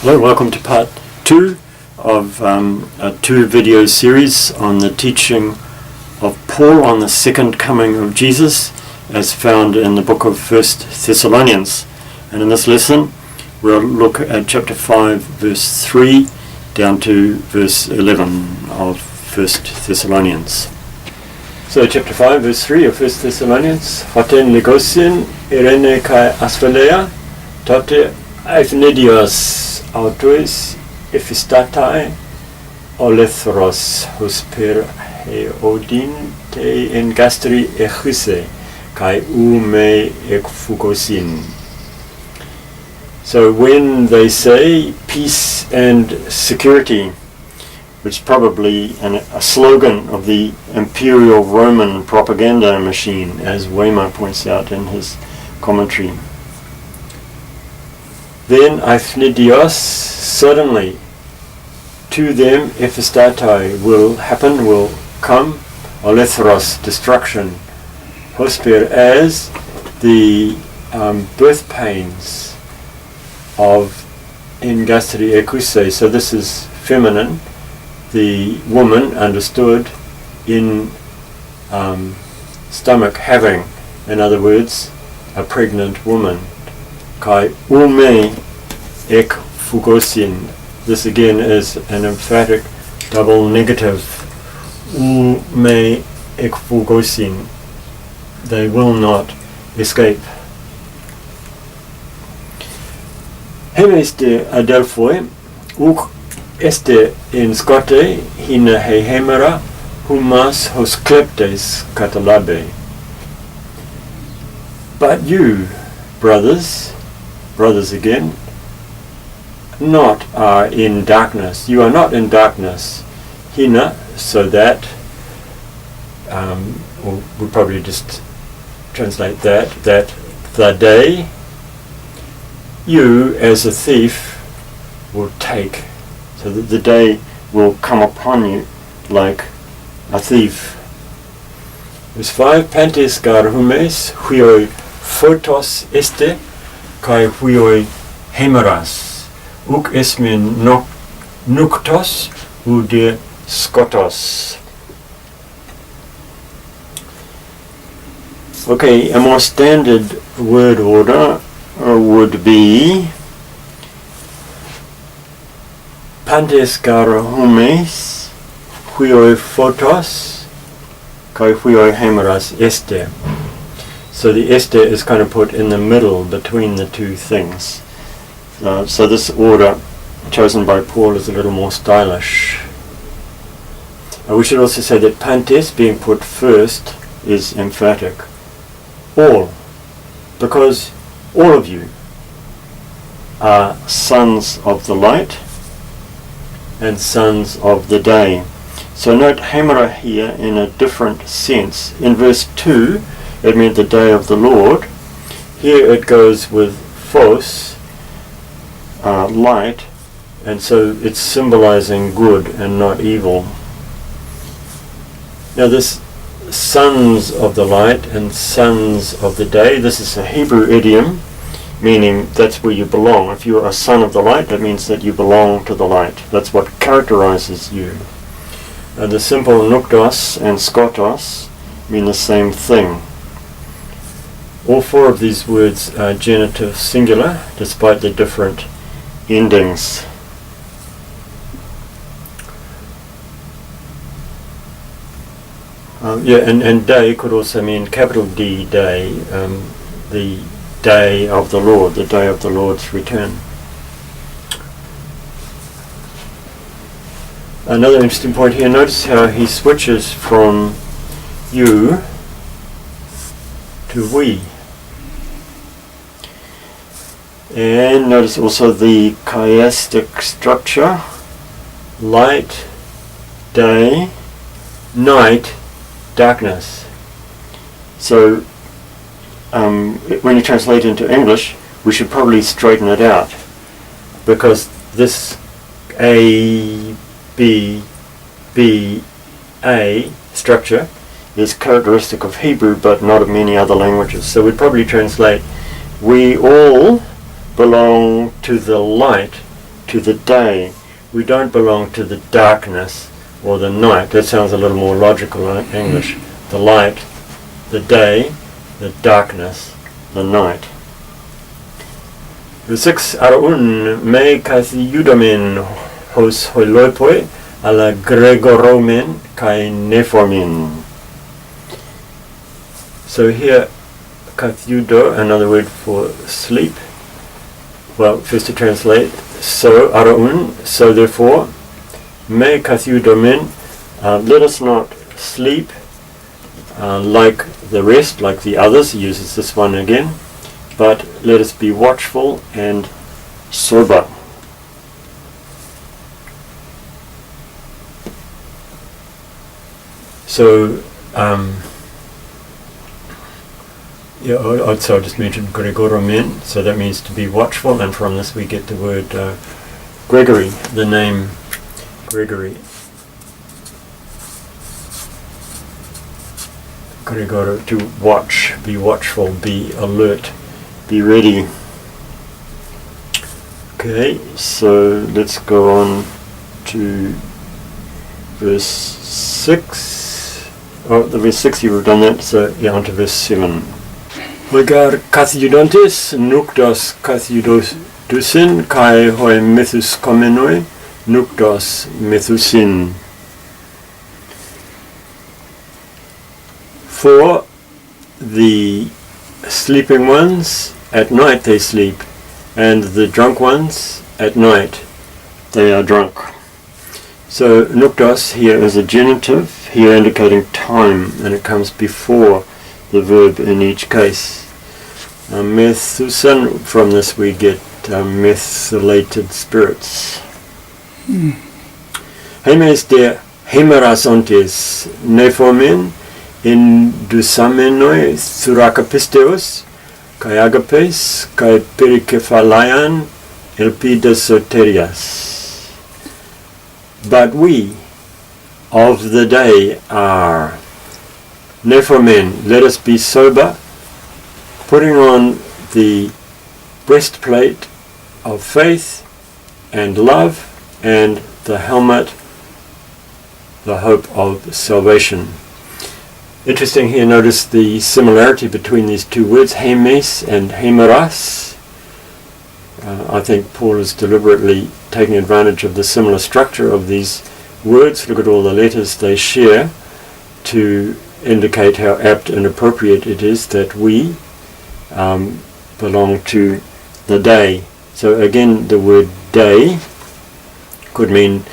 Hello, welcome to part 2 of a 2-video series on the teaching of Paul on the second coming of Jesus as found in the book of 1 Thessalonians. And in this lesson we'll look at chapter 5 verse 3 down to verse 11 of 1 Thessalonians. So chapter 5 verse 3 of 1 Thessalonians. Hoten legosin irene kai asphaleia tote eiphneidios autois ephistatai olethros husper heodin te engastri echuse kai ume ekfugosin. So when they say peace and security, which is probably a slogan of the Imperial Roman propaganda machine, as Weimar points out in his commentary, then eiphneidios, suddenly to them ephistatai will happen, will come, olethros, destruction, hosper, as the birth pains of engastri ekuse. So this is feminine, the woman understood in stomach having, in other words, a pregnant woman. Kai ume ek fugosin. This again is an emphatic double negative. Ume ek fugosin. They will not escape. Hemeste adelphoi uk este in scote hina he hemera humas hos kleptes katalabe. But you, brothers again, not are in darkness. You are not in darkness. Hina, so that, or we'll probably just translate that the day you as a thief will take, so that the day will come upon you like a thief. Verse 5, Pantes gar humes huioi photos este kai huioi hemeras uk esmin nuktos ude skotos. Okay, a more standard word order would be Pantes gar humes huioi photos kai huioi hemeras este. So the este is kind of put in the middle between the two things. So this order chosen by Paul is a little more stylish. We should also say that pantes, being put first, is emphatic. All. Because all of you are sons of the light and sons of the day. So note hemera here in a different sense. In verse 2, it meant the day of the Lord. Here it goes with phos, light, and so it's symbolizing good and not evil. Now this sons of the light and sons of the day, this is a Hebrew idiom, meaning that's where you belong. If you are a son of the light, that means that you belong to the light. That's what characterizes you. The simple nuktos and skotos mean the same thing. All four of these words are genitive singular, despite the different endings. And day could also mean capital D, day, the day of the Lord, the day of the Lord's return. Another interesting point here, notice how he switches from you to we. And notice also the chiastic structure: light, day, night, darkness. So when you translate into English, we should probably straighten it out, because this A, B, B, A structure is characteristic of Hebrew but not of many other languages. So we'd probably translate, we all belong to the light to the day. We don't belong to the darkness or the night. That sounds a little more logical in English. The light, the day, the darkness, the night. Verse 6, Araun me kathiudomen hos hoilopoi ala gregoromen kai nephomin. So here, kathiudo, another word for sleep. Well, first to translate, so Araun, so therefore, me kathiudomen, let us not sleep like the rest, like the others. He uses this one again. But let us be watchful and sober. So, so I just mentioned Gregoromen, so that means to be watchful, and from this we get the word Gregory, the name Gregory. Gregoro, to watch, be watchful, be alert. Be ready. Okay, so let's go on to verse 6. Oh, the verse 6 you've done that, so yeah, on to verse 7. Hoigar kathiudontes nukdos kathiudosin kai hoi methus komenoi nukdos methusin. For the sleeping ones, at night they sleep, and the drunk ones, at night they are drunk. So nukdos here is a genitive, here indicating time, and it comes before the verb in each case. Methusan, from this we get methylated spirits. Hemes de hemerasontes nephomen in dusamenoi thurakapisteos kai agapes kai perikephalian elpides soterias. But we of the day are nephomen, let us be sober, putting on the breastplate of faith and love and the helmet, the hope of salvation. Interesting here, notice the similarity between these two words, hemes and hemeras. I think Paul is deliberately taking advantage of the similar structure of these words. Look at all the letters they share to indicate how apt and appropriate it is that we belong to the day. So again, the word day could mean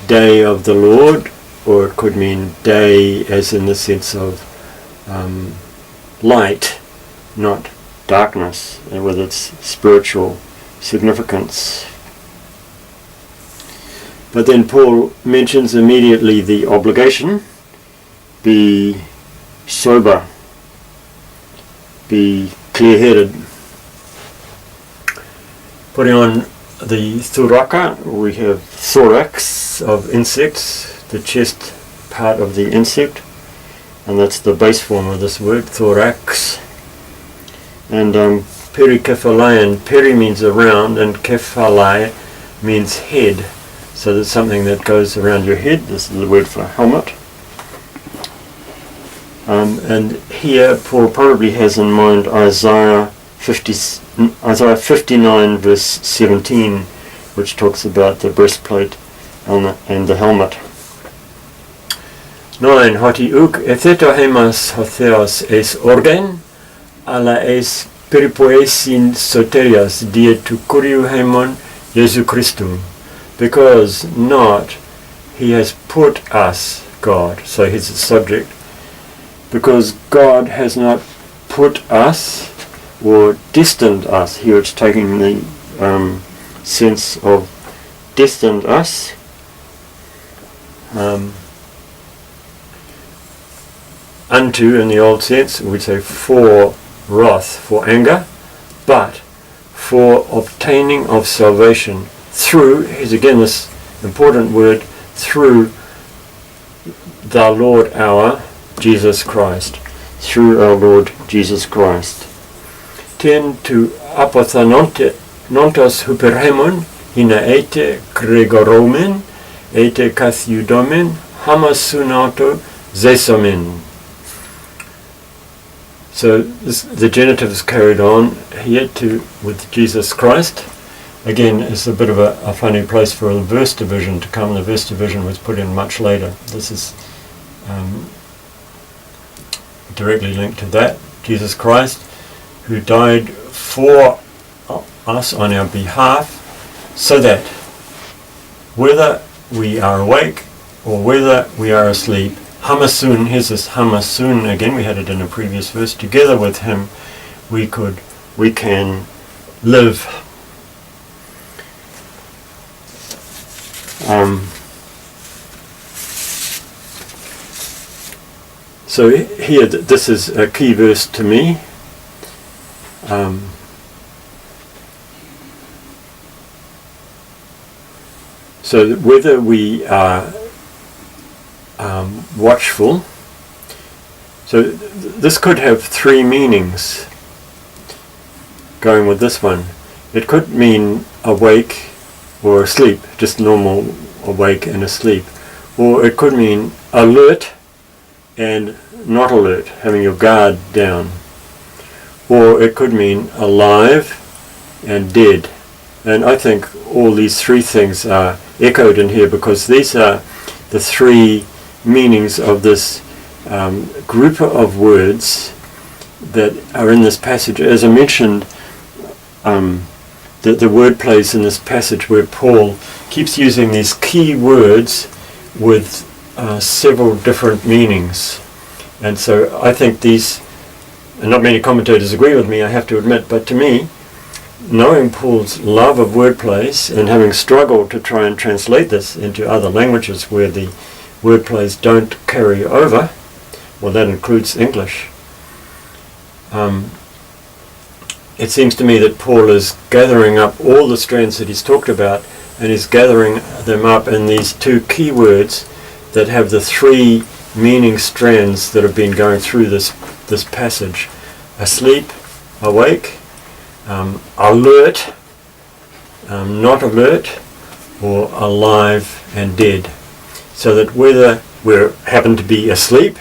day of the Lord, or it could mean day as in the sense of light, not darkness, with its spiritual significance. But then Paul mentions immediately the obligation: be sober, be clear-headed. Putting on the thuraka, we have thorax of insects, the chest part of the insect, and that's the base form of this word, thorax. And perikephalian, peri means around, and kephalai means head. So there's something that goes around your head. This is the word for helmet. And here Paul probably has in mind Isaiah 59 verse 17, which talks about the breastplate and the helmet. 9. Hoti uk etheto hemas hotheos es orgen, ala es peripoesin soterias die tu kuriu hemon Jesu Christum. Because not, he has put us, God, so he's the subject, because God has not put us or destined us. Here it's taking the sense of destined us. Unto, in the old sense, we'd say for wrath, for anger, but for obtaining of salvation through, here's again this important word, through the Lord our Jesus Christ. Through our Lord Jesus Christ. 10. To apothanontos huperhemon hina ete gregoromen, ete kathiudomen, hamasunato zesomen. So the genitive is carried on here with Jesus Christ. Again, it's a bit of a funny place for the verse division to come. The verse division was put in much later. This is directly linked to that. Jesus Christ, who died for us on our behalf, so that whether we are awake or whether we are asleep, hamasun, here's this hamasun again, we had it in a previous verse, together with him we can live. So here, this is a key verse to me. So whether we are watchful, so this could have three meanings going with this one. It could mean awake or asleep, just normal awake and asleep. Or it could mean alert and not alert, having your guard down. Or it could mean alive and dead. And I think all these three things are echoed in here, because these are the three meanings of this group of words that are in this passage. As I mentioned, the word plays in this passage where Paul keeps using these key words with several different meanings. And so I think these, and not many commentators agree with me, I have to admit, but to me, knowing Paul's love of wordplays and having struggled to try and translate this into other languages where the wordplays don't carry over, well, that includes English, it seems to me that Paul is gathering up all the strands that he's talked about, and he's gathering them up in these two key words that have the three meaning strands that have been going through this passage: asleep, awake, alert, not alert, or alive and dead. So that whether we happen to be asleep,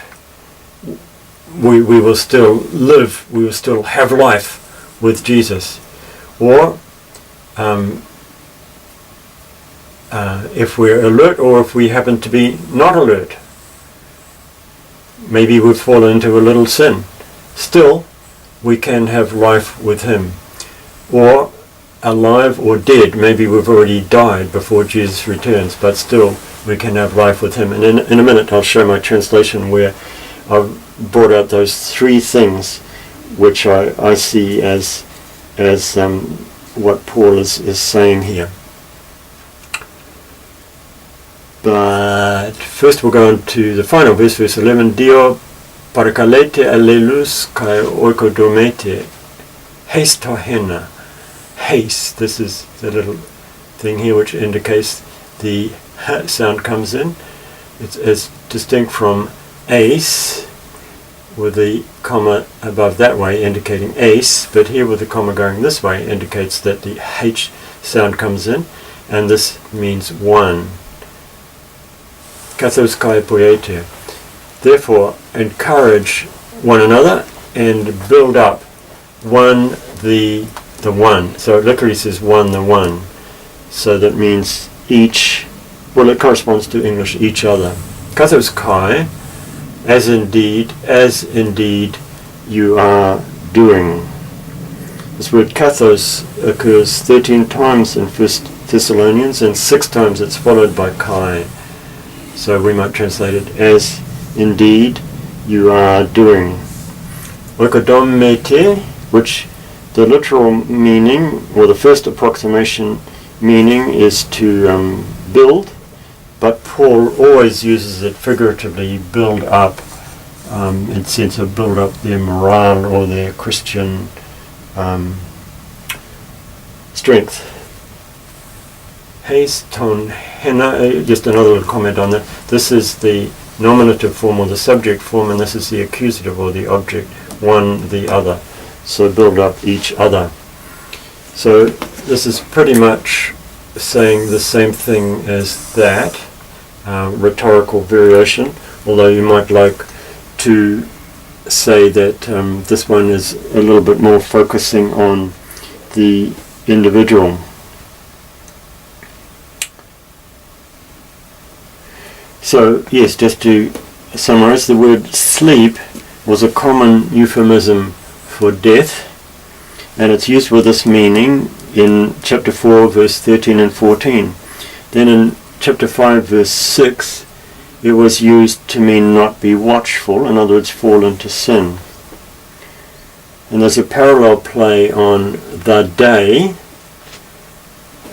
we will still live, we will still have life with Jesus. Or if we're alert, or if we happen to be not alert, maybe we've fallen into a little sin, still we can have life with him. Or alive or dead, maybe we've already died before Jesus returns, but still we can have life with him. And in a minute I'll show my translation where I've brought out those three things which I see as what Paul is saying here. But first we'll go on to the final verse, verse 11. Dio parakalete allelus kai oikodomete heis tohena. Heis, this is the little thing here which indicates the h sound comes in. It's as distinct from ace, with the comma above that way indicating ace, but here with the comma going this way indicates that the H sound comes in, and this means one. Kathos kai poiete. Therefore, encourage one another and build up one the one. So it literally says one the one. So that means each, well, it corresponds to English each other. Kathos kai, as indeed you are doing. This word kathos occurs 13 times in 1 Thessalonians, and 6 times it's followed by kai. So we might translate it as indeed you are doing. Oikodomete, which the literal meaning, or the first approximation meaning, is to build, but Paul always uses it figuratively, build up, in the sense of build up their morale or their Christian strength. Heis ton hena, just another little comment on that. This is the nominative form or the subject form, and this is the accusative or the object, one the other. So build up each other. So this is pretty much saying the same thing as that, rhetorical variation, although you might like to say that this one is a little bit more focusing on the individual. So yes, just to summarize, the word sleep was a common euphemism for death, and it's used with this meaning in chapter 4 verse 13 and 14. Then in chapter 5 verse 6 it was used to mean not be watchful, in other words fall into sin. And there's a parallel play on the day,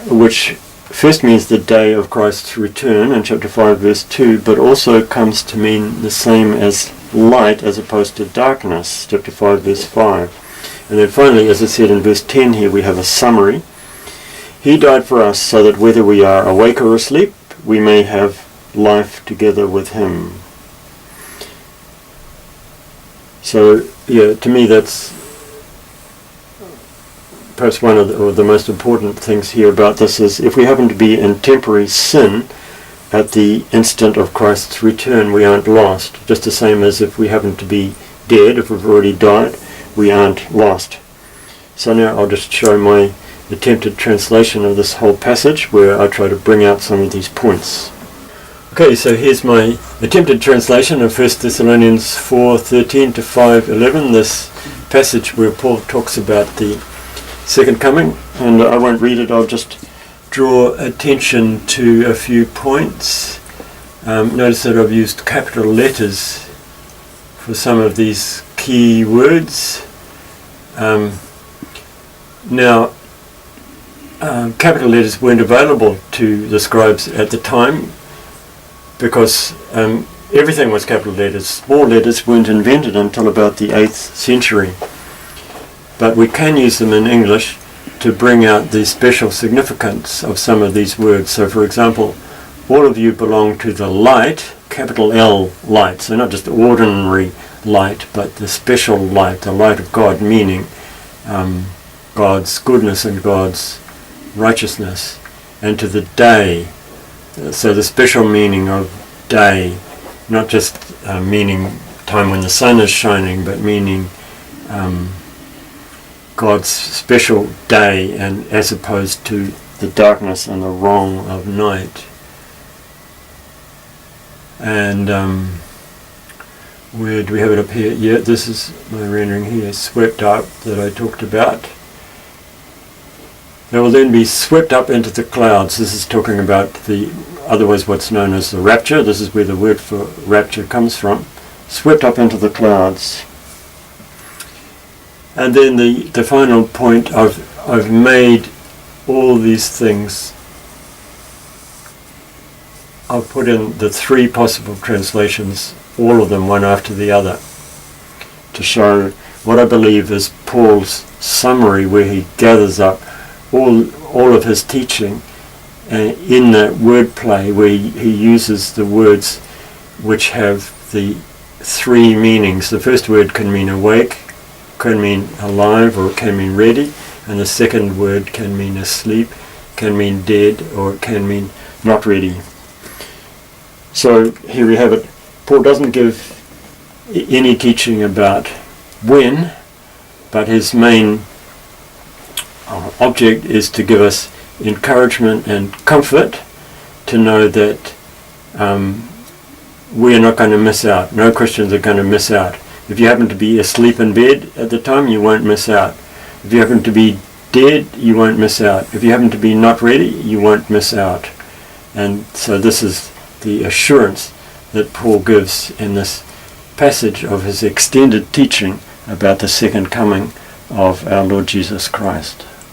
which first means the day of Christ's return in chapter 5 verse 2, but also comes to mean the same as light as opposed to darkness, chapter 5 verse 5. And then finally, as I said in verse 10 here, we have a summary. He died for us so that whether we are awake or asleep, we may have life together with him. So, yeah, to me that's perhaps one of the most important things here about this is if we happen to be in temporary sin at the instant of Christ's return, we aren't lost. Just the same as if we happen to be dead, if we've already died, we aren't lost. So now I'll just show my attempted translation of this whole passage where I try to bring out some of these points. Okay, so here's my attempted translation of 1 Thessalonians 4:13 to 5:11, this passage where Paul talks about the second coming, and I won't read it, I'll just draw attention to a few points. Notice that I've used capital letters for some of these key words. Capital letters weren't available to the scribes at the time because everything was capital letters. Small letters weren't invented until about the 8th century. But we can use them in English to bring out the special significance of some of these words. So for example, all of you belong to the light, capital L light, so not just ordinary light, but the special light, the light of God, meaning God's goodness and God's righteousness, and to the day, so the special meaning of day, not just meaning time when the sun is shining, but meaning God's special day, and as opposed to the darkness and the wrong of night. And where do we have it up here? Yeah, this is my rendering here, swept up, that I talked about. They will then be swept up into the clouds. This is talking about the, otherwise what's known as the rapture. This is where the word for rapture comes from. Swept up into the clouds. And then the final point, I've made all these things, I've put in the three possible translations, all of them one after the other, to show what I believe is Paul's summary, where he gathers up all of his teaching in that wordplay, where he uses the words which have the three meanings. The first word can mean awake, can mean alive, or it can mean ready, and the second word can mean asleep, can mean dead, or it can mean not ready. So here we have it. Paul doesn't give any teaching about when, but his main object is to give us encouragement and comfort to know that we are not going to miss out. No Christians are going to miss out. If you happen to be asleep in bed at the time, you won't miss out. If you happen to be dead, you won't miss out. If you happen to be not ready, you won't miss out. And so this is the assurance that Paul gives in this passage of his extended teaching about the second coming of our Lord Jesus Christ.